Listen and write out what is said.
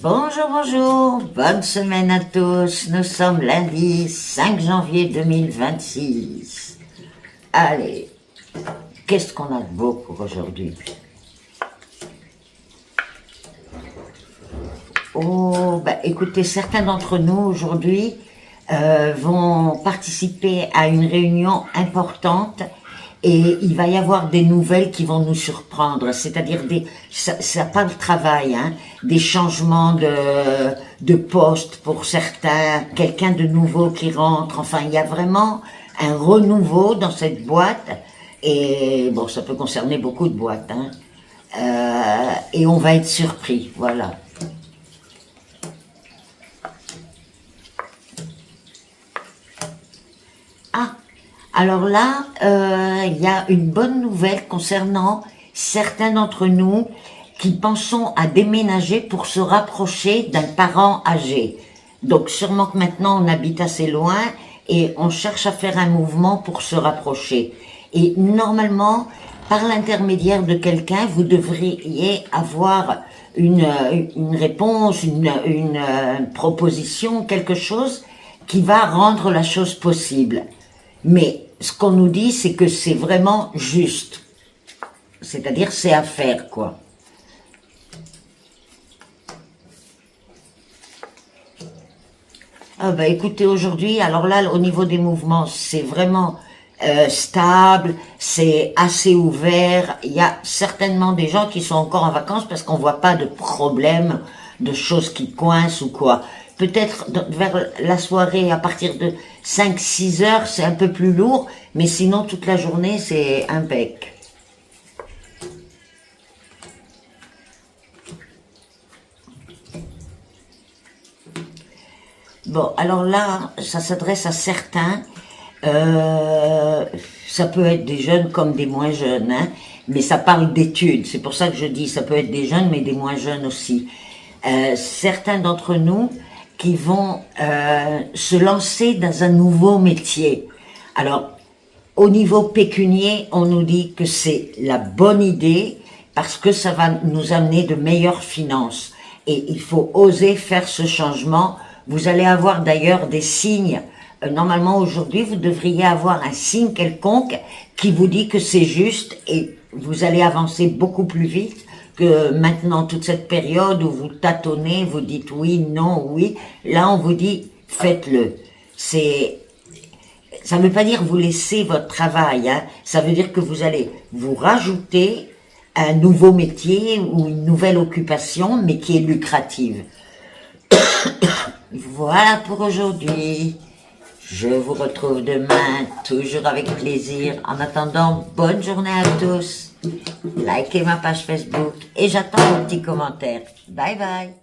Bonjour, bonjour, bonne semaine à tous. Nous sommes lundi 5 janvier 2026. Allez, qu'est-ce qu'on a de beau pour aujourd'hui? Oh, écoutez, certains d'entre nous aujourd'hui vont participer à une réunion importante et il va y avoir des nouvelles qui vont nous surprendre, c'est-à-dire ça parle travail, hein, des changements de poste pour certains, quelqu'un de nouveau qui rentre, enfin il y a vraiment un renouveau dans cette boîte et bon, ça peut concerner beaucoup de boîtes, hein, et on va être surpris, voilà. Ah, alors là, il y a une bonne nouvelle concernant certains d'entre nous qui pensons à déménager pour se rapprocher d'un parent âgé. Donc sûrement que maintenant on habite assez loin et on cherche à faire un mouvement pour se rapprocher. Et normalement, par l'intermédiaire de quelqu'un, vous devriez avoir une réponse, une proposition, quelque chose qui va rendre la chose possible. Mais ce qu'on nous dit, c'est que c'est vraiment juste. C'est-à-dire, c'est à faire, quoi. Ah écoutez, aujourd'hui, alors là, au niveau des mouvements, c'est vraiment stable, c'est assez ouvert. Il y a certainement des gens qui sont encore en vacances parce qu'on voit pas de problème, de choses qui coincent ou quoi. Peut-être vers la soirée, à partir de 5-6 heures, c'est un peu plus lourd, mais sinon toute la journée, c'est impec. Bon, alors là, ça s'adresse à certains. Ça peut être des jeunes comme des moins jeunes, hein, mais ça parle d'études. C'est pour ça que je dis, ça peut être des jeunes, mais des moins jeunes aussi. Certains d'entre nous qui vont se lancer dans un nouveau métier. Alors, au niveau pécunier, on nous dit que c'est la bonne idée parce que ça va nous amener de meilleures finances. Et il faut oser faire ce changement. Vous allez avoir d'ailleurs des signes. Normalement, aujourd'hui, vous devriez avoir un signe quelconque qui vous dit que c'est juste et vous allez avancer beaucoup plus vite que maintenant, toute cette période où vous tâtonnez, vous dites oui, non, oui. Là, on vous dit, faites-le. Ça ne veut pas dire vous laissez votre travail, hein. Ça veut dire que vous allez vous rajouter un nouveau métier ou une nouvelle occupation, mais qui est lucrative. Voilà pour aujourd'hui. Je vous retrouve demain, toujours avec plaisir. En attendant, bonne journée à tous. Likez ma page Facebook et j'attends vos petits commentaires. Bye bye.